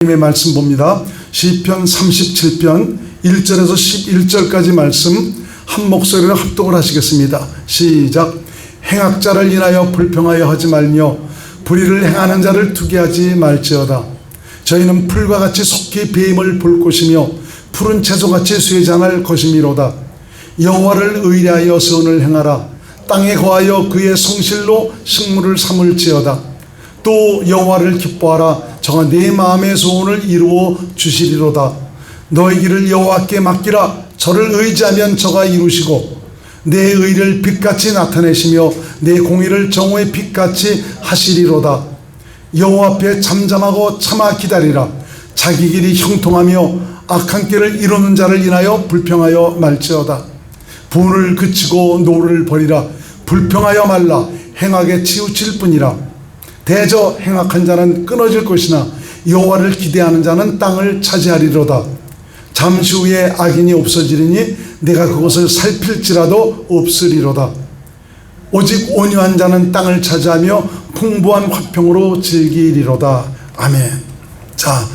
하나님의 말씀 봅니다. 시편 37편 1절에서 11절까지 말씀 한 목소리로 합독을 하시겠습니다. 시작. 행악자를 인하여 불평하여 하지 말며 불의를 행하는 자를 투기하지 말지어다. 저희는 풀과 같이 속히 뱀을 볼 것이며 푸른 채소같이 쇠잔할 것이미로다. 여호와를 의뢰하여 선을 행하라. 땅에 거하여 그의 성실로 식물을 삼을지어다. 또 여호와를 기뻐하라. 저가 네 마음의 소원을 이루어 주시리로다. 너의 길을 여호와께 맡기라. 저를 의지하면 저가 이루시고 내 의를 빛같이 나타내시며 내 공의를 정오의 빛같이 하시리로다. 여호와 앞에 잠잠하고 참아 기다리라. 자기 길이 형통하며 악한 길을 이루는 자를 인하여 불평하여 말지어다. 분을 그치고 노를 버리라. 불평하여 말라. 행악에 치우칠 뿐이라. 대저 행악한 자는 끊어질 것이나 여호와를 기대하는 자는 땅을 차지하리로다. 잠시 후에 악인이 없어지리니 내가 그것을 살필지라도 없으리로다. 오직 온유한 자는 땅을 차지하며 풍부한 화평으로 즐기리로다. 아멘. 자,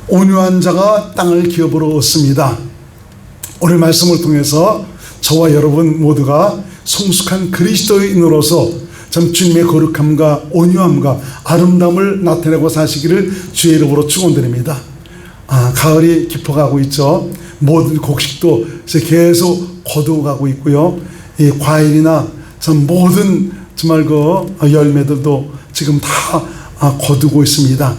온유한 자가 땅을 기업으로 얻습니다. 오늘 말씀을 통해서 저와 여러분 모두가 성숙한 그리스도인으로서 참 주님의 거룩함과 온유함과 아름다움을 나타내고 사시기를 주의 이름으로 축원드립니다. 가을이 깊어가고 있죠. 모든 곡식도 계속 거두어가고 있고요. 이 과일이나 참 모든 정말 그 열매들도 지금 다 거두고 있습니다.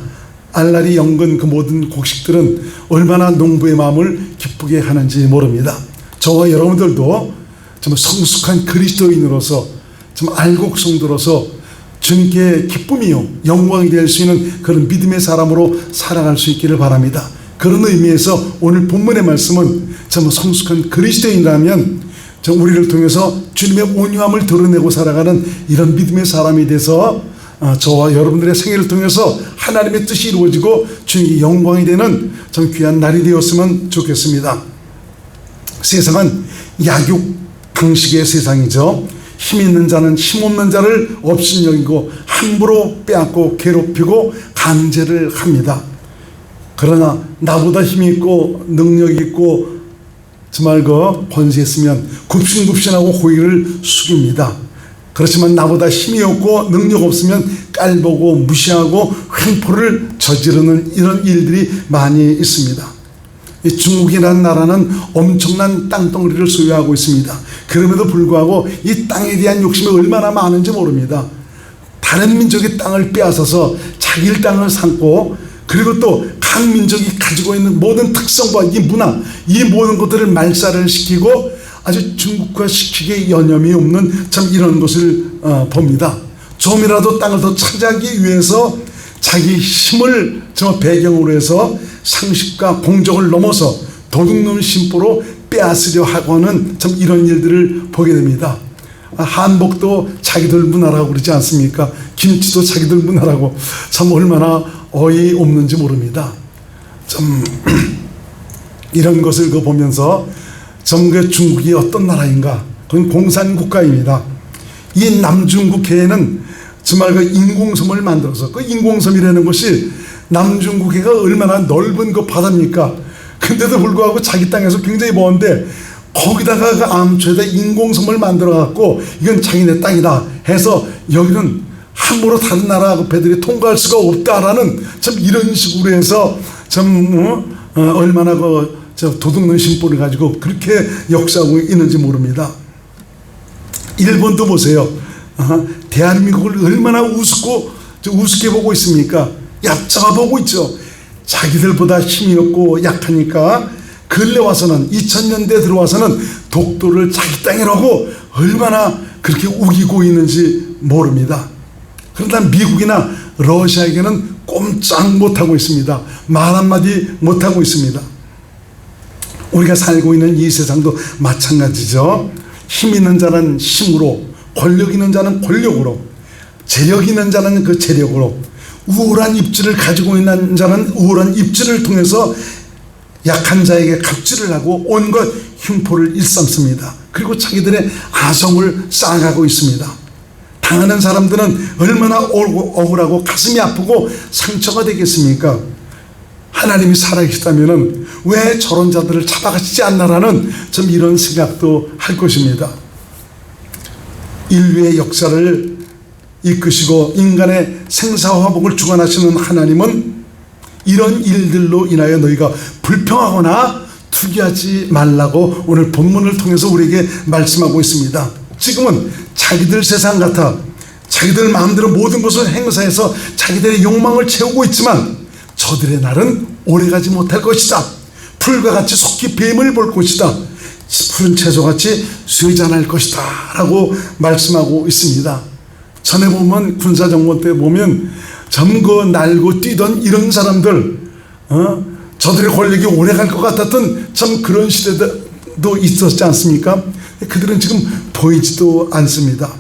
알날이 연근 그 모든 곡식들은 얼마나 농부의 마음을 기쁘게 하는지 모릅니다. 저와 여러분들도 좀 성숙한 그리스도인으로서 좀 알곡성들어서 주님께 기쁨이요 영광이 될 수 있는 그런 믿음의 사람으로 살아갈 수 있기를 바랍니다. 그런 의미에서 오늘 본문의 말씀은 좀 성숙한 그리스도인이라면 좀 우리를 통해서 주님의 온유함을 드러내고 살아가는 이런 믿음의 사람이 돼서 저와 여러분들의 생애를 통해서 하나님의 뜻이 이루어지고 주님께 영광이 되는 좀 귀한 날이 되었으면 좋겠습니다. 세상은 약육 강식의 세상이죠. 힘 있는 자는 힘 없는 자를 업신여기고 함부로 빼앗고 괴롭히고 강제를 합니다. 그러나 나보다 힘이 있고 능력이 있고 정말 그 권세 있으면 굽신굽신하고 고개를 숙입니다. 그렇지만 나보다 힘이 없고 능력 없으면 깔보고 무시하고 횡포를 저지르는 이런 일들이 많이 있습니다. 이 중국이라는 나라는 엄청난 땅덩어리를 소유하고 있습니다. 그럼에도 불구하고 이 땅에 대한 욕심이 얼마나 많은지 모릅니다. 다른 민족의 땅을 빼앗아서 자기 땅을 삼고 그리고 또 각 민족이 가지고 있는 모든 특성과 이 문화 이 모든 것들을 말살을 시키고 아주 중국화 시키기에 여념이 없는 참 이런 것을 봅니다. 좀이라도 땅을 더 차지하기 위해서 자기 힘을 저 배경으로 해서 상식과 공정을 넘어서 도둑놈 심보로 빼앗으려 하고 하는 참 이런 일들을 보게 됩니다. 한복도 자기들 문화라고 그러지 않습니까? 김치도 자기들 문화라고 참 얼마나 어이없는지 모릅니다. 참 이런 것을 보면서 참 그 중국이 어떤 나라인가? 그건 공산국가입니다. 이 남중국해에는 정말 그 인공섬을 만들어서 그 인공섬이라는 것이 남중국해가 얼마나 넓은 그 바다입니까? 근데도 불구하고 자기 땅에서 굉장히 먼데 거기다가 그 암초에다 인공섬을 만들어 갖고 이건 자기네 땅이다 해서 여기는 함부로 다른 나라 그 배들이 통과할 수가 없다라는 참 이런 식으로 해서 참 얼마나 그 도둑놈 심보를 가지고 그렇게 역사하고 있는지 모릅니다. 일본도 보세요. 대한민국을 얼마나 우습게 보고 있습니까? 얕잡아 보고 있죠. 자기들보다 힘이 없고 약하니까 근래 와서는 2000년대 들어와서는 독도를 자기 땅이라고 얼마나 그렇게 우기고 있는지 모릅니다. 그러나 미국이나 러시아에게는 꼼짝 못하고 있습니다. 말 한마디 못하고 있습니다. 우리가 살고 있는 이 세상도 마찬가지죠. 힘 있는 자는 힘으로, 권력 있는 자는 권력으로, 재력 있는 자는 그 재력으로, 우월한 입지를 가지고 있는 자는 우월한 입지를 통해서 약한 자에게 갑질을 하고 온갖 흉포를 일삼습니다. 그리고 자기들의 아성을 쌓아가고 있습니다. 당하는 사람들은 얼마나 억울하고 가슴이 아프고 상처가 되겠습니까? 하나님이 살아계시다면 왜 저런 자들을 잡아가시지 않나라는 좀 이런 생각도 할 것입니다. 인류의 역사를 이끄시고 인간의 생사화복을 주관하시는 하나님은 이런 일들로 인하여 너희가 불평하거나 투기하지 말라고 오늘 본문을 통해서 우리에게 말씀하고 있습니다. 지금은 자기들 세상 같아 자기들 마음대로 모든 것을 행사해서 자기들의 욕망을 채우고 있지만 저들의 날은 오래가지 못할 것이다. 풀과 같이 속히 뱀을 볼 것이다. 푸른 채소같이 쇠잔할 것이다 라고 말씀하고 있습니다. 전에 보면 군사정권 때 보면 점거 날고 뛰던 이런 사람들, 저들의 권력이 오래갈 것 같았던 참 그런 시대도 있었지 않습니까? 그들은 지금 보이지도 않습니다.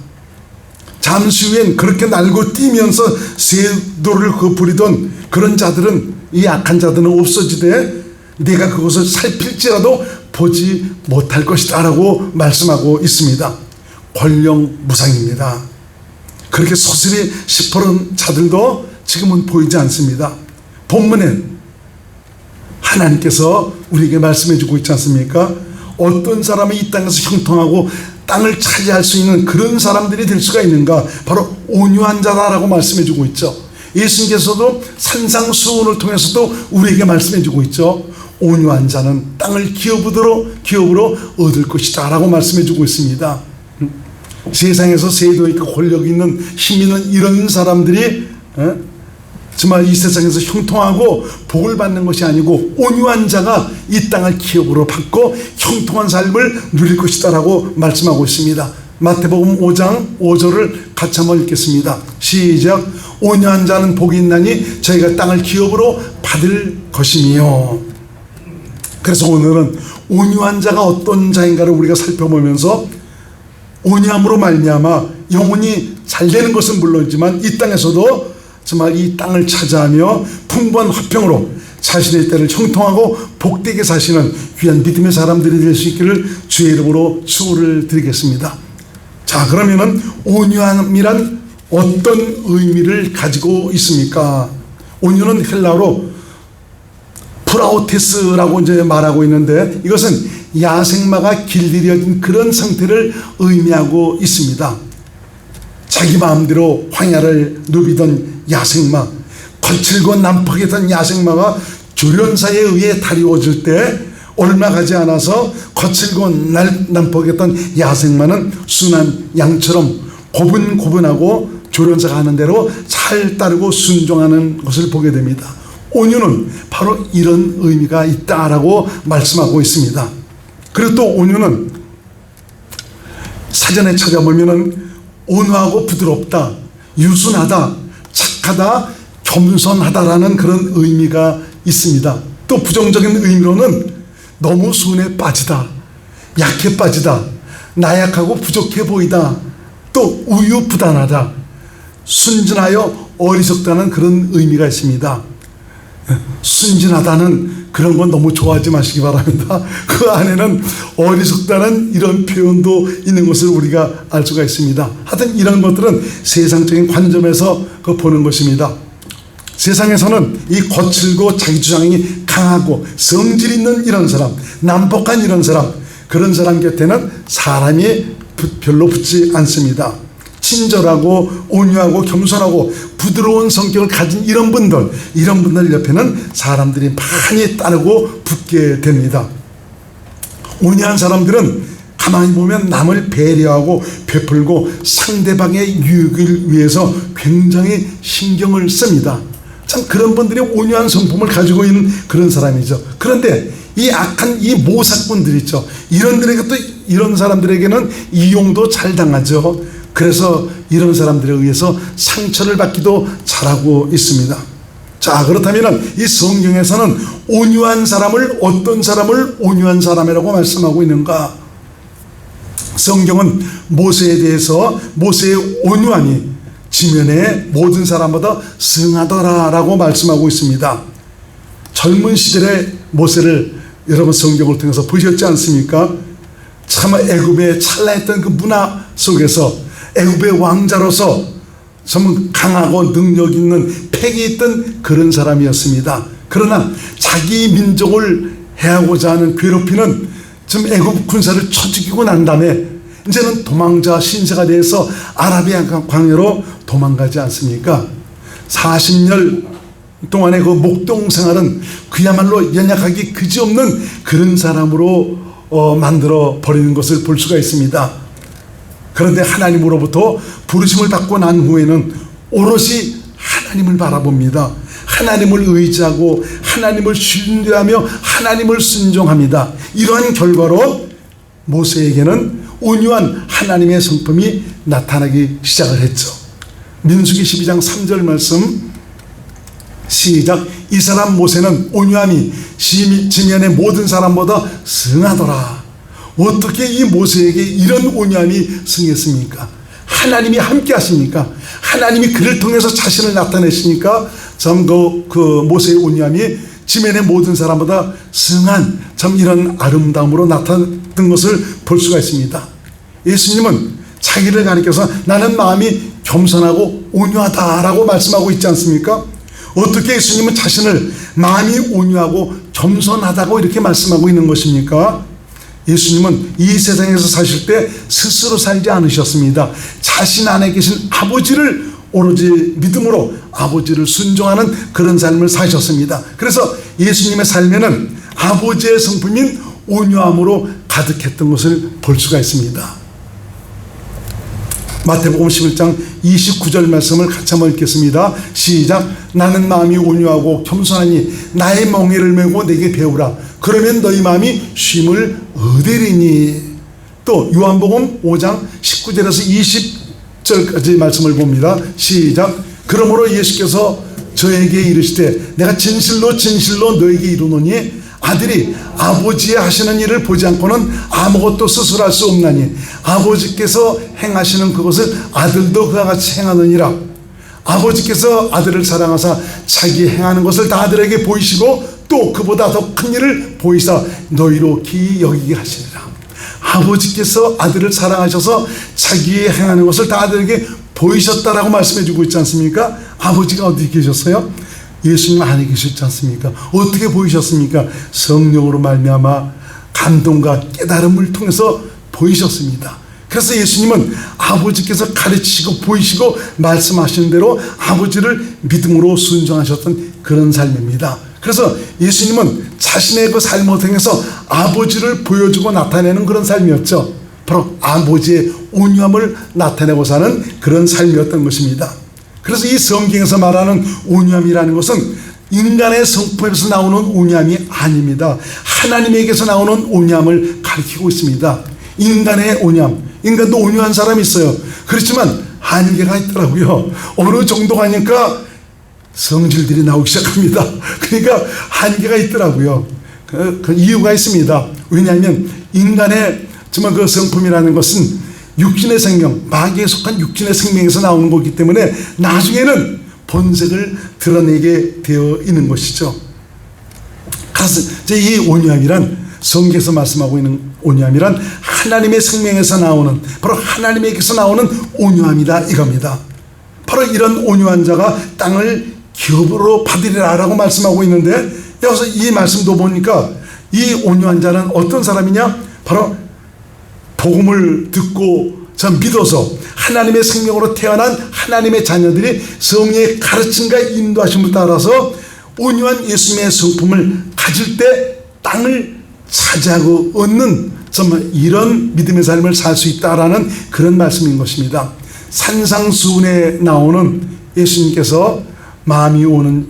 잠시 후엔 그렇게 날고 뛰면서 쇠도를 부리던 그런 자들은, 이 악한 자들은 없어지되 내가 그것을 살필지라도 보지 못할 것이다 라고 말씀하고 있습니다. 권령무상입니다. 그렇게 소설이 시퍼런 자들도 지금은 보이지 않습니다. 본문엔 하나님께서 우리에게 말씀해 주고 있지 않습니까? 어떤 사람이 이 땅에서 형통하고 땅을 차지할 수 있는 그런 사람들이 될 수가 있는가? 바로 온유한 자다라고 말씀해 주고 있죠. 예수님께서도 산상수훈을 통해서도 우리에게 말씀해 주고 있죠. 온유한 자는 땅을 기업으로 얻을 것이다 라고 말씀해 주고 있습니다. 세상에서 세도 있고 권력 있는 힘 있는 이런 사람들이 정말 이 세상에서 형통하고 복을 받는 것이 아니고 온유한 자가 이 땅을 기업으로 받고 형통한 삶을 누릴 것이다 라고 말씀하고 있습니다. 마태복음 5장 5절을 같이 한번 읽겠습니다. 시작. 온유한 자는 복이 있나니 저희가 땅을 기업으로 받을 것이며. 그래서 오늘은 온유한 자가 어떤 자인가를 우리가 살펴보면서 온유함으로 말미암아 영혼이 잘 되는 것은 물론이지만 이 땅에서도 정말 이 땅을 차지하며 풍부한 화평으로 자신의 때를 형통하고 복되게 사시는 귀한 믿음의 사람들이 될 수 있기를 주의 이름으로 축원을 드리겠습니다. 자, 그러면은 온유함이란 어떤 의미를 가지고 있습니까? 온유는 헬라어로 프라우테스라고 이제 말하고 있는데 이것은 야생마가 길들여진 그런 상태를 의미하고 있습니다. 자기 마음대로 황야를 누비던 야생마, 거칠고 난폭했던 야생마가 조련사에 의해 다리워질 때 얼마 가지 않아서 거칠고 난폭했던 야생마는 순한 양처럼 고분고분하고 조련사가 하는 대로 잘 따르고 순종하는 것을 보게 됩니다. 온유는 바로 이런 의미가 있다라고 말씀하고 있습니다. 그리고 또 온유는 사전에 찾아보면은 온화하고 부드럽다, 유순하다, 착하다, 겸손하다라는 그런 의미가 있습니다. 또 부정적인 의미로는 너무 순에 빠지다, 약해 빠지다, 나약하고 부족해 보이다, 또 우유부단하다, 순진하여 어리석다는 그런 의미가 있습니다. 순진하다는 그런 건 너무 좋아하지 마시기 바랍니다. 그 안에는 어리석다는 이런 표현도 있는 것을 우리가 알 수가 있습니다. 하여튼 이런 것들은 세상적인 관점에서 보는 것입니다. 세상에서는 이 거칠고 자기 주장이 강하고 성질 있는 이런 사람, 난폭한 이런 사람, 그런 사람 곁에는 사람이 별로 붙지 않습니다. 친절하고 온유하고 겸손하고 부드러운 성격을 가진 이런 분들 옆에는 사람들이 많이 따르고 붙게 됩니다. 온유한 사람들은 가만히 보면 남을 배려하고 베풀고 상대방의 유익을 위해서 굉장히 신경을 씁니다. 참 그런 분들이 온유한 성품을 가지고 있는 그런 사람이죠. 그런데 이 악한 이 모사꾼들 있죠. 이런 사람들에게는 이용도 잘 당하죠. 그래서 이런 사람들에 의해서 상처를 받기도 잘하고 있습니다. 자, 그렇다면 이 성경에서는 온유한 사람을 어떤 사람을 온유한 사람이라고 말씀하고 있는가? 성경은 모세에 대해서 모세의 온유함이 지면에 모든 사람보다 승하더라라고 말씀하고 있습니다. 젊은 시절의 모세를 여러분 성경을 통해서 보셨지 않습니까? 참 애굽의 찬란했던 그 문화 속에서 애굽의 왕자로서 참 강하고 능력 있는 패기 있던 그런 사람이었습니다. 그러나 자기 민족을 해하고자 하는 괴롭히는 지금 애국 군사를 쳐 죽이고 난 다음에 이제는 도망자 신세가 돼서 아라비아 광야로 도망가지 않습니까? 40년 동안의 그 목동 생활은 그야말로 연약하기 그지없는 그런 사람으로 만들어 버리는 것을 볼 수가 있습니다. 그런데 하나님으로부터 부르심을 받고 난 후에는 오롯이 하나님을 바라봅니다. 하나님을 의지하고 하나님을 신뢰하며 하나님을 순종합니다. 이러한 결과로 모세에게는 온유한 하나님의 성품이 나타나기 시작을 했죠. 민수기 12장 3절 말씀 시작. 이 사람 모세는 온유함이 지면의 모든 사람보다 승하더라. 어떻게 이 모세에게 이런 온유함이 승했습니까? 하나님이 함께 하시니까, 하나님이 그를 통해서 자신을 나타내시니까 참 그 모세의 온유함이 지면의 모든 사람보다 승한 참 이런 아름다움으로 나타났던 것을 볼 수가 있습니다. 예수님은 자기를 가리켜서 나는 마음이 겸손하고 온유하다라고 말씀하고 있지 않습니까? 어떻게 예수님은 자신을 마음이 온유하고 겸손하다고 이렇게 말씀하고 있는 것입니까? 예수님은 이 세상에서 사실 때 스스로 살지 않으셨습니다. 자신 안에 계신 아버지를 오로지 믿음으로 아버지를 순종하는 그런 삶을 사셨습니다. 그래서 예수님의 삶에는 아버지의 성품인 온유함으로 가득했던 것을 볼 수가 있습니다. 마태복음 11장 29절 말씀을 같이 한번 읽겠습니다. 시작. 나는 마음이 온유하고 겸손하니 나의 멍에를 메고 내게 배우라. 그러면 너희 마음이 쉼을 얻으리니. 또 요한복음 5장 19절에서 20절까지 말씀을 봅니다. 시작. 그러므로 예수께서 저에게 이르시되 내가 진실로 진실로 너에게 이르노니 아들이 아버지의 하시는 일을 보지 않고는 아무것도 스스로 할 수 없나니 아버지께서 행하시는 그것을 아들도 그와 같이 행하느니라. 아버지께서 아들을 사랑하사 자기 행하는 것을 다 아들에게 보이시고 또 그보다 더 큰 일을 보이사 너희로 기이 여기게 하시리라. 아버지께서 아들을 사랑하셔서 자기의 행하는 것을 다 아들에게 보이셨다라고 말씀해 주고 있지 않습니까? 아버지가 어디 계셨어요? 예수님 안에 계셨지 않습니까? 어떻게 보이셨습니까? 성령으로 말미암아 감동과 깨달음을 통해서 보이셨습니다. 그래서 예수님은 아버지께서 가르치시고 보이시고 말씀하시는 대로 아버지를 믿음으로 순종하셨던 그런 삶입니다. 그래서 예수님은 자신의 그 삶을 통해서 아버지를 보여주고 나타내는 그런 삶이었죠. 바로 아버지의 온유함을 나타내고 사는 그런 삶이었던 것입니다. 그래서 이 성경에서 말하는 온유함이라는 것은 인간의 성품에서 나오는 온유함이 아닙니다. 하나님에게서 나오는 온유함을 가리키고 있습니다. 인간의 온유함, 인간도 온유한 사람이 있어요. 그렇지만 한계가 있더라고요. 어느 정도 가니까 성질들이 나오기 시작합니다. 그러니까 한계가 있더라고요. 그 이유가 있습니다. 왜냐하면 인간의 정말 그 성품이라는 것은 육신의 생명, 마귀에 속한 육신의 생명에서 나오는 거기 때문에 나중에는 본색을 드러내게 되어 있는 것이죠. 그래서 이 온유함이란, 성경에서 말씀하고 있는 온유함이란 하나님의 생명에서 나오는, 바로 하나님에게서 나오는 온유함이다 이겁니다. 바로 이런 온유한 자가 땅을 기업으로 받으리라 라고 말씀하고 있는데, 여기서 이 말씀도 보니까 이 온유한 자는 어떤 사람이냐? 바로 복음을 듣고 믿어서 하나님의 생명으로 태어난 하나님의 자녀들이 성령의 가르침과 인도하심을 따라서 온유한 예수님의 성품을 가질 때 땅을 차지하고 얻는 정말 이런 믿음의 삶을 살 수 있다라는 그런 말씀인 것입니다. 산상수훈에 나오는 예수님께서 마음이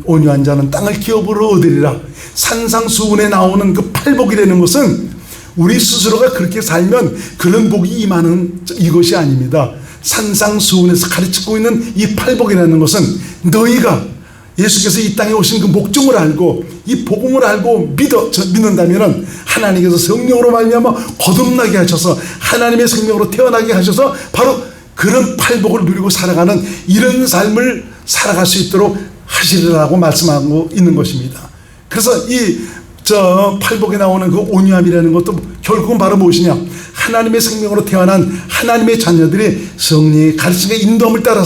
온유한 자는 땅을 기업으로 얻으리라. 산상수훈에 나오는 그 팔복이라는 것은 우리 스스로가 그렇게 살면 그런 복이 임하는 이것이 아닙니다. 산상수훈에서 가르치고 있는 이 팔복이라는 것은 너희가 예수께서 이 땅에 오신 그 목적을 알고 이 복음을 알고 믿는다면 하나님께서 성령으로 말미암아 거듭나게 하셔서 하나님의 생명으로 태어나게 하셔서 바로 그런 팔복을 누리고 살아가는 이런 삶을 살아갈 수 있도록 하시리라고 말씀하고 있는 것입니다. 그래서 팔복에 나오는 그 온유함이라는 것도 결국은 바로 무엇이냐? 하나님의 생명으로 태어난 하나님의 자녀들이 성령의 가르침과 인도함을 따라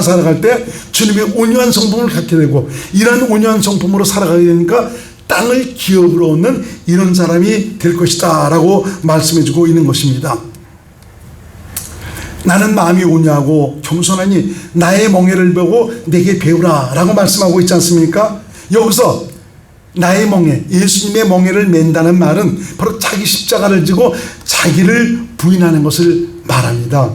살아갈 때 주님의 온유한 성품을 갖게 되고, 이러한 온유한 성품으로 살아가게 되니까 땅을 기업으로 얻는 이런 사람이 될 것이다 라고 말씀해주고 있는 것입니다. 나는 마음이 온유하고 겸손하니 나의 멍에를 보고 내게 배우라 라고 말씀하고 있지 않습니까? 여기서 나의 멍에, 예수님의 멍에를 맨다는 말은 바로 자기 십자가를 지고 자기를 부인하는 것을 말합니다.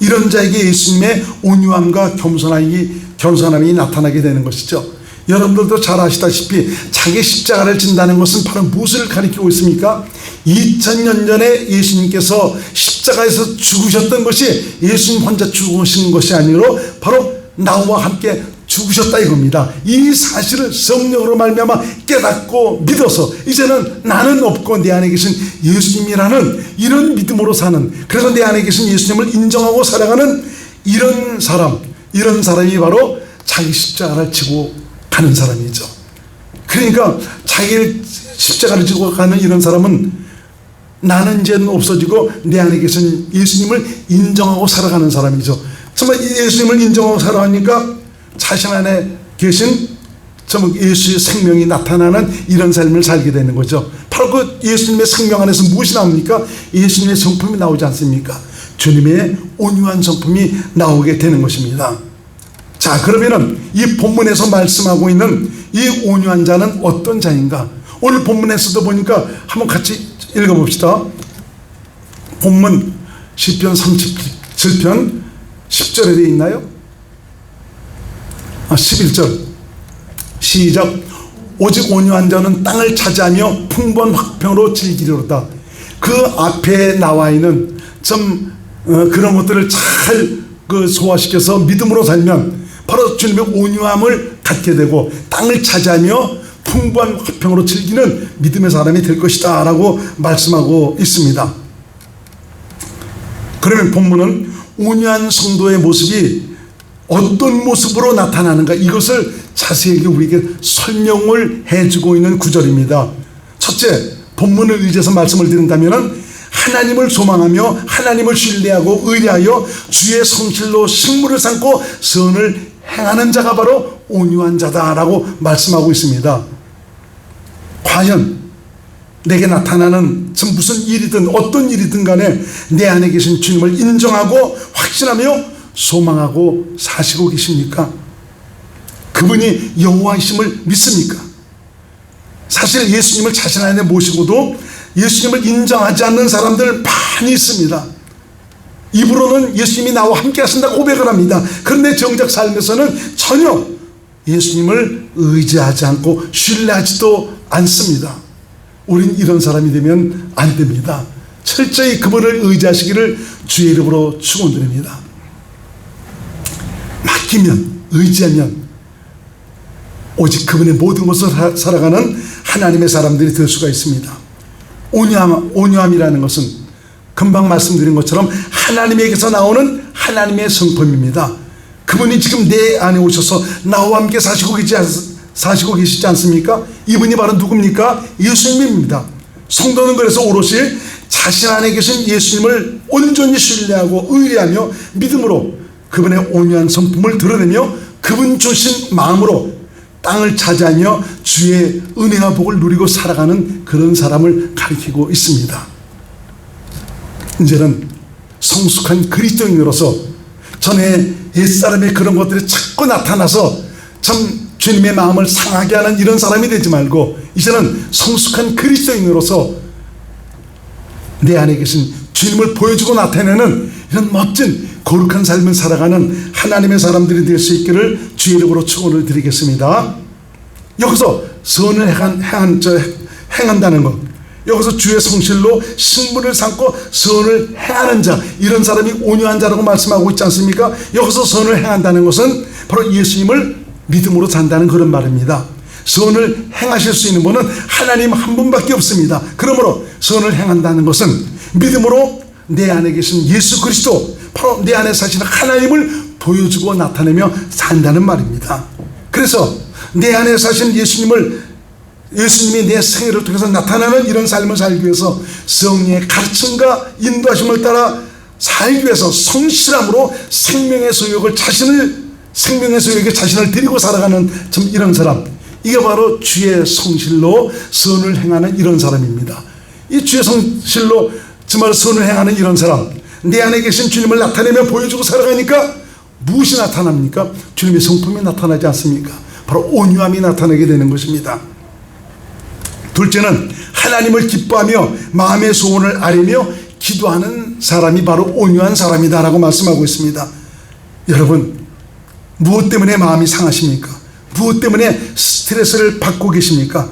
이런 자에게 예수님의 온유함과 겸손함이 나타나게 되는 것이죠. 여러분들도 잘 아시다시피 자기 십자가를 진다는 것은 바로 무엇을 가리키고 있습니까? 2000년 전에 예수님께서 십자가에서 죽으셨던 것이 예수님 혼자 죽으신 것이 아니로 바로 나와 함께 죽으셨다 이겁니다. 이 사실을 성령으로 말미암아 깨닫고 믿어서 이제는 나는 없고 내 안에 계신 예수님이라는 이런 믿음으로 사는, 그래서 내 안에 계신 예수님을 인정하고 살아가는 이런 사람이 바로 자기 십자가를 지고 가는 사람이죠. 그러니까 자기 십자가를 지고 가는 이런 사람은 나는 이제는 없어지고 내 안에 계신 예수님을 인정하고 살아가는 사람이죠. 정말 예수님을 인정하고 살아가니까 자신 안에 계신 예수의 생명이 나타나는 이런 삶을 살게 되는 거죠. 바로 그 예수님의 생명 안에서 무엇이 나옵니까? 예수님의 성품이 나오지 않습니까? 주님의 온유한 성품이 나오게 되는 것입니다. 자, 그러면은 이 본문에서 말씀하고 있는 이 온유한 자는 어떤 자인가? 오늘 본문에서도 보니까 한번 같이 읽어봅시다. 본문 시편 37편 10절에 되어 있나요? 11절 시작. 오직 온유한 자는 땅을 차지하며 풍부한 화평으로 즐기리로다. 그 앞에 나와 있는 그런 것들을 잘 소화시켜서 믿음으로 살면 바로 주님의 온유함을 갖게 되고 땅을 차지하며 풍부한 화평으로 즐기는 믿음의 사람이 될 것이다 라고 말씀하고 있습니다. 그러면 본문은 온유한 성도의 모습이 어떤 모습으로 나타나는가, 이것을 자세하게 우리에게 설명을 해주고 있는 구절입니다. 첫째, 본문을 의지해서 말씀을 드린다면 하나님을 소망하며 하나님을 신뢰하고 의뢰하여 주의 성실로 식물을 삼고 선을 행하는 자가 바로 온유한 자다라고 말씀하고 있습니다. 과연 내게 나타나는 무슨 일이든 어떤 일이든 간에 내 안에 계신 주님을 인정하고 확신하며 소망하고 사시고 계십니까? 그분이 여호와이심을 믿습니까? 사실 예수님을 자신 안에 모시고도 예수님을 인정하지 않는 사람들 많이 있습니다. 입으로는 예수님이 나와 함께 하신다고 고백을 합니다. 그런데 정작 삶에서는 전혀 예수님을 의지하지 않고 신뢰하지도 않습니다. 우린 이런 사람이 되면 안 됩니다. 철저히 그분을 의지하시기를 주의 이름으로 축원드립니다. 맡기면, 의지하면 오직 그분의 모든 것을 살아가는 하나님의 사람들이 될 수가 있습니다. 온유함이라는 것은 금방 말씀드린 것처럼 하나님에게서 나오는 하나님의 성품입니다. 그분이 지금 내 안에 오셔서 나와 함께 사시고 계시지 않습니까? 이분이 바로 누굽니까? 예수님입니다. 성도는 그래서 오롯이 자신 안에 계신 예수님을 온전히 신뢰하고 의뢰하며 믿음으로 그분의 온유한 성품을 드러내며 그분 주신 마음으로 땅을 차지하며 주의 은혜와 복을 누리고 살아가는 그런 사람을 가리키고 있습니다. 이제는 성숙한 그리스도인으로서 전에 옛사람의 그런 것들이 자꾸 나타나서 참 주님의 마음을 상하게 하는 이런 사람이 되지 말고 이제는 성숙한 그리스도인으로서 내 안에 계신 주님을 보여주고 나타내는 이런 멋진 거룩한 삶을 살아가는 하나님의 사람들이 될 수 있기를 주의 이름으로 축원을 드리겠습니다. 여기서 선을 행한다는 것, 여기서 주의 성실로 식물을 삼고 선을 행하는 자, 이런 사람이 온유한 자라고 말씀하고 있지 않습니까? 여기서 선을 행한다는 것은 바로 예수님을 믿음으로 산다는 그런 말입니다. 선을 행하실 수 있는 분은 하나님 한 분밖에 없습니다. 그러므로 선을 행한다는 것은 믿음으로 내 안에 계신 예수 그리스도, 바로 내 안에 사시는 하나님을 보여주고 나타내며 산다는 말입니다. 그래서 내 안에 사신 예수님이 내 생애를 통해서 나타나는 이런 삶을 살기 위해서 성령의 가르침과 인도하심을 따라 살기 위해서 성실함으로 생명의 소욕에 자신을 드리고 살아가는 참 이런 사람, 이게 바로 주의 성실로 선을 행하는 이런 사람입니다. 이 주의 성실로 정말 선을 행하는 이런 사람, 내 안에 계신 주님을 나타내며 보여주고 살아가니까 무엇이 나타납니까? 주님의 성품이 나타나지 않습니까? 바로 온유함이 나타나게 되는 것입니다. 둘째는 하나님을 기뻐하며 마음의 소원을 아뢰며 기도하는 사람이 바로 온유한 사람이다라고 말씀하고 있습니다. 여러분, 무엇 때문에 마음이 상하십니까? 무엇 때문에 스트레스를 받고 계십니까?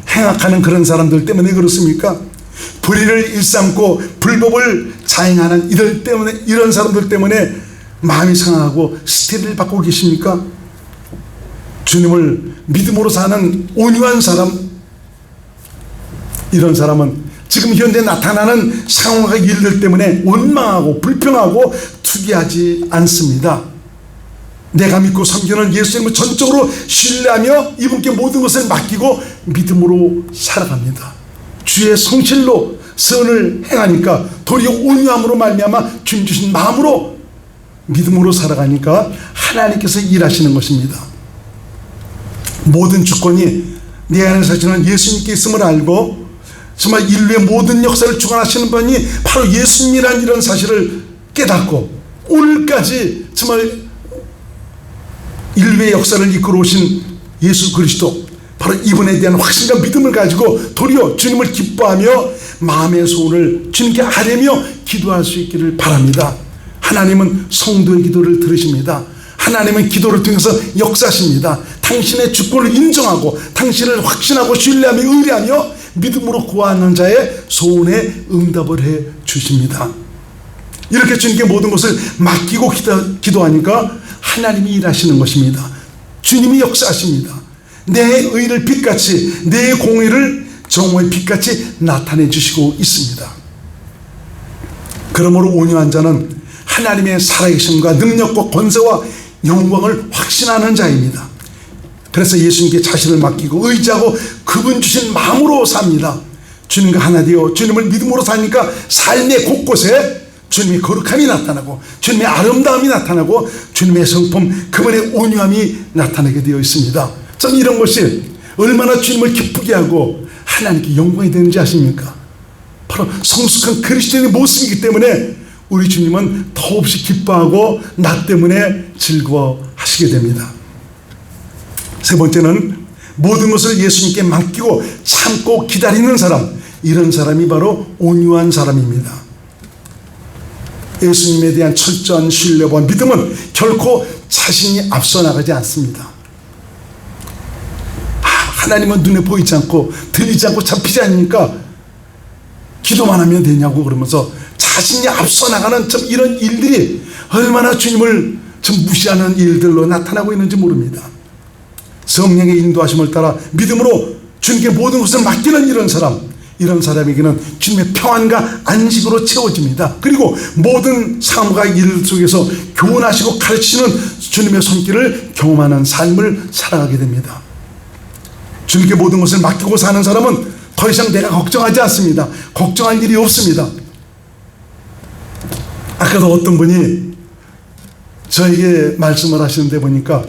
행악하는 그런 사람들 때문에 그렇습니까? 불의를 일삼고 불법을 자행하는 이런 사람들 때문에 마음이 상하고 스트레스를 받고 계십니까? 주님을 믿음으로 사는 온유한 사람, 이런 사람은 지금 현재 나타나는 상황과 일들 때문에 원망하고 불평하고 투기하지 않습니다. 내가 믿고 섬기는 예수님을 전적으로 신뢰하며 이분께 모든 것을 맡기고 믿음으로 살아갑니다. 주의 성실로 선을 행하니까 도리어 온유함으로 말미암아 주님 주신 마음으로 믿음으로 살아가니까 하나님께서 일하시는 것입니다. 모든 주권이 내 안에 사시는 예수님께 있음을 알고 정말 인류의 모든 역사를 주관하시는 분이 바로 예수님이라는 이런 사실을 깨닫고 오늘까지 정말 인류의 역사를 이끌어 오신 예수 그리스도, 바로 이분에 대한 확신과 믿음을 가지고 도리어 주님을 기뻐하며 마음의 소원을 주님께 아뢰며 기도할 수 있기를 바랍니다. 하나님은 성도의 기도를 들으십니다. 하나님은 기도를 통해서 역사하십니다. 당신의 주권을 인정하고 당신을 확신하고 신뢰하며 의뢰하며 믿음으로 구하는 자의 소원에 응답을 해 주십니다. 이렇게 주님께 모든 것을 맡기고 기도하니까 하나님이 일하시는 것입니다. 주님이 역사하십니다. 내 의를 빛같이, 내 공의를 정오의 빛같이 나타내 주시고 있습니다. 그러므로 온유한 자는 하나님의 살아계심과 능력과 권세와 영광을 확신하는 자입니다. 그래서 예수님께 자신을 맡기고 의지하고 그분 주신 마음으로 삽니다. 주님과 하나 되어 주님을 믿음으로 사니까 삶의 곳곳에 주님의 거룩함이 나타나고 주님의 아름다움이 나타나고 주님의 성품, 그분의 온유함이 나타나게 되어 있습니다. 참 이런 것이 얼마나 주님을 기쁘게 하고 하나님께 영광이 되는지 아십니까? 바로 성숙한 그리스도인의 모습이기 때문에 우리 주님은 더없이 기뻐하고 나 때문에 즐거워하시게 됩니다. 세 번째는 모든 것을 예수님께 맡기고 참고 기다리는 사람, 이런 사람이 바로 온유한 사람입니다. 예수님에 대한 철저한 신뢰와 믿음은 결코 자신이 앞서 나가지 않습니다. 하나님은 눈에 보이지 않고 들리지 않고 잡히지 않으니까 기도만 하면 되냐고 그러면서 자신이 앞서 나가는 좀 이런 일들이 얼마나 주님을 좀 무시하는 일들로 나타나고 있는지 모릅니다. 성령의 인도하심을 따라 믿음으로 주님께 모든 것을 맡기는 이런 사람에게는 주님의 평안과 안식으로 채워집니다. 그리고 모든 삶과 일 속에서 교훈하시고 가르치시는 주님의 손길을 경험하는 삶을 살아가게 됩니다. 주님께 모든 것을 맡기고 사는 사람은 더 이상 내가 걱정하지 않습니다. 걱정할 일이 없습니다. 아까도 어떤 분이 저에게 말씀을 하시는데 보니까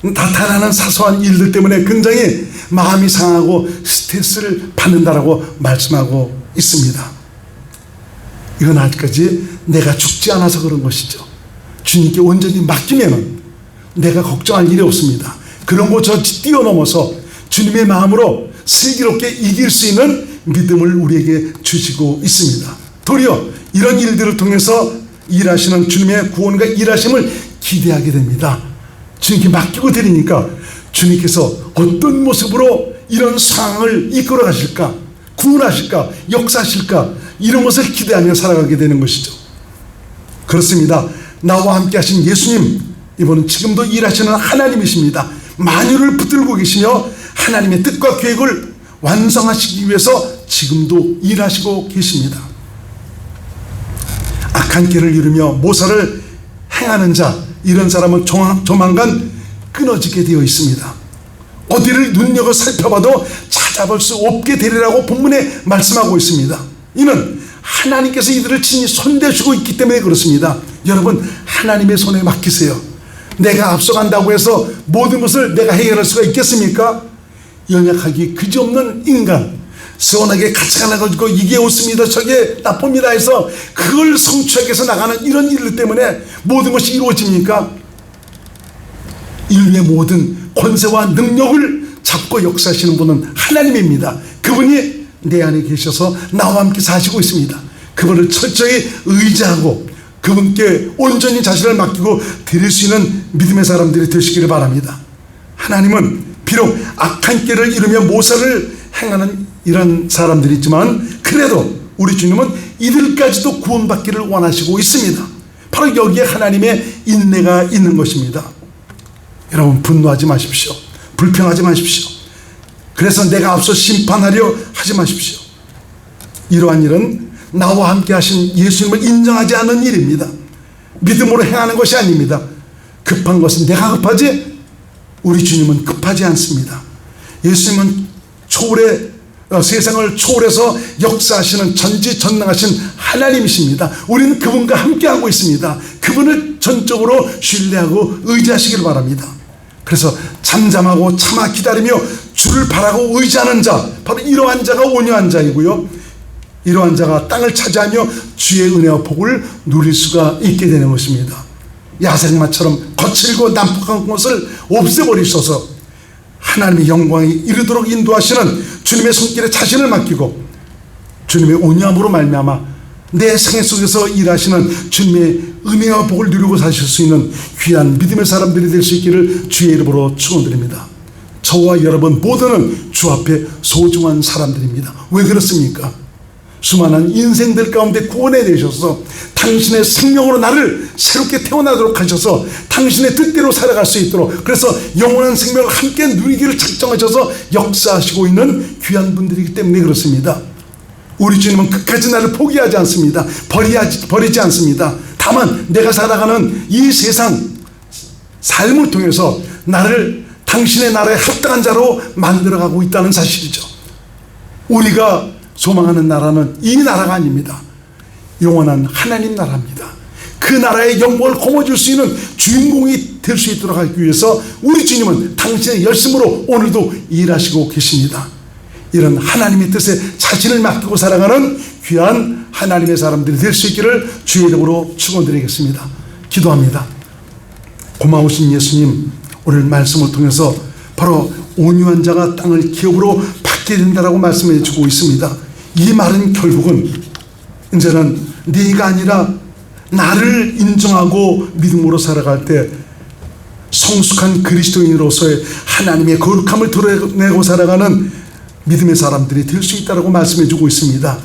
나타나는 사소한 일들 때문에 굉장히 마음이 상하고 스트레스를 받는다라고 말씀하고 있습니다. 이건 아직까지 내가 죽지 않아서 그런 것이죠. 주님께 온전히 맡기면 내가 걱정할 일이 없습니다. 그런 거 저 뛰어넘어서 주님의 마음으로 슬기롭게 이길 수 있는 믿음을 우리에게 주시고 있습니다. 도리어 이런 일들을 통해서 일하시는 주님의 구원과 일하심을 기대하게 됩니다. 주님께 맡기고 드리니까 주님께서 어떤 모습으로 이런 상황을 이끌어 가실까, 구원하실까, 역사하실까, 이런 것을 기대하며 살아가게 되는 것이죠. 그렇습니다. 나와 함께 하신 예수님, 이분은 지금도 일하시는 하나님이십니다. 만유를 붙들고 계시며 하나님의 뜻과 계획을 완성하시기 위해서 지금도 일하시고 계십니다. 악한 길을 이루며 모사를 행하는 자, 이런 사람은 조만간 끊어지게 되어 있습니다. 어디를 눈여겨 살펴봐도 찾아볼 수 없게 되리라고 본문에 말씀하고 있습니다. 이는 하나님께서 이들을 친히 손대시고 있기 때문에 그렇습니다. 여러분, 하나님의 손에 맡기세요. 내가 앞서간다고 해서 모든 것을 내가 해결할 수가 있겠습니까? 연약하기 그지없는 인간, 서운하게 가치관을 이게 옳습니다 저게 나쁩니다 해서 그걸 성취하기 위해서 나가는 이런 일들 때문에 모든 것이 이루어집니까? 인류의 모든 권세와 능력을 잡고 역사하시는 분은 하나님입니다. 그분이 내 안에 계셔서 나와 함께 사시고 있습니다. 그분을 철저히 의지하고 그분께 온전히 자신을 맡기고 드릴 수 있는 믿음의 사람들이 되시기를 바랍니다. 하나님은 비록 악한 길을 이루며 모사를 행하는 이런 사람들이 있지만 그래도 우리 주님은 이들까지도 구원받기를 원하시고 있습니다. 바로 여기에 하나님의 인내가 있는 것입니다. 여러분, 분노하지 마십시오. 불평하지 마십시오. 그래서 내가 앞서 심판하려 하지 마십시오. 이러한 일은 나와 함께 하신 예수님을 인정하지 않는 일입니다. 믿음으로 행하는 것이 아닙니다. 급한 것은 내가 급하지 우리 주님은 급하지 않습니다. 예수님은 세상을 초월해서 역사하시는 전지전능하신 하나님이십니다. 우리는 그분과 함께하고 있습니다. 그분을 전적으로 신뢰하고 의지하시길 바랍니다. 그래서 잠잠하고 참아 기다리며 주를 바라고 의지하는 자, 바로 이러한 자가 온유한 자이고요, 이러한 자가 땅을 차지하며 주의 은혜와 복을 누릴 수가 있게 되는 것입니다. 야생마처럼 거칠고 난폭한 것을 없애버리셔서 하나님의 영광이 이르도록 인도하시는 주님의 손길에 자신을 맡기고 주님의 온유함으로 말미암아 내 생애 속에서 일하시는 주님의 은혜와 복을 누리고 사실 수 있는 귀한 믿음의 사람들이 될 수 있기를 주의 이름으로 축원드립니다. 저와 여러분 모두는 주 앞에 소중한 사람들입니다. 왜 그렇습니까? 수많은 인생들 가운데 구원해 내셔서 당신의 생명으로 나를 새롭게 태어나도록 하셔서 당신의 뜻대로 살아갈 수 있도록, 그래서 영원한 생명을 함께 누리기를 작정하셔서 역사하시고 있는 귀한 분들이기 때문에 그렇습니다. 우리 주님은 끝까지 나를 포기하지 않습니다. 버리지 않습니다. 다만 내가 살아가는 이 세상 삶을 통해서 나를 당신의 나라에 합당한 자로 만들어가고 있다는 사실이죠. 우리가 소망하는 나라는 이 나라가 아닙니다. 영원한 하나님 나라입니다. 그 나라의 영광을 거머쥘 수 있는 주인공이 될 수 있도록 하기 위해서 우리 주님은 당신의 열심으로 오늘도 일하시고 계십니다. 이런 하나님의 뜻에 자신을 맡기고 살아가는 귀한 하나님의 사람들이 될 수 있기를 주의 이름으로 축원드리겠습니다. 기도합니다. 고마우신 예수님, 오늘 말씀을 통해서 바로 온유한 자가 땅을 기업으로 받게 된다라고 말씀해 주고 있습니다. 이 말은 결국은 이제는 네가 아니라 나를 인정하고 믿음으로 살아갈 때 성숙한 그리스도인으로서의 하나님의 거룩함을 드러내고 살아가는 믿음의 사람들이 될 수 있다고 말씀해 주고 있습니다.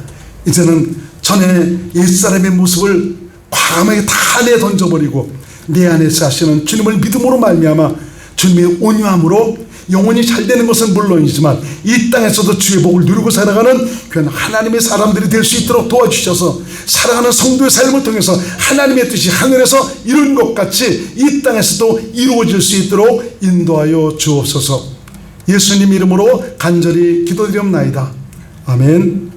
이제는 전에 옛사람의 모습을 과감하게 다 내던져버리고 내 안에서 하시는 주님을 믿음으로 말미암아 주님의 온유함으로 영원히 잘 되는 것은 물론이지만 이 땅에서도 주의 복을 누리고 살아가는 그런 하나님의 사람들이 될 수 있도록 도와주셔서 살아가는 성도의 삶을 통해서 하나님의 뜻이 하늘에서 이룬 것 같이 이 땅에서도 이루어질 수 있도록 인도하여 주옵소서. 예수님 이름으로 간절히 기도드리옵나이다. 아멘.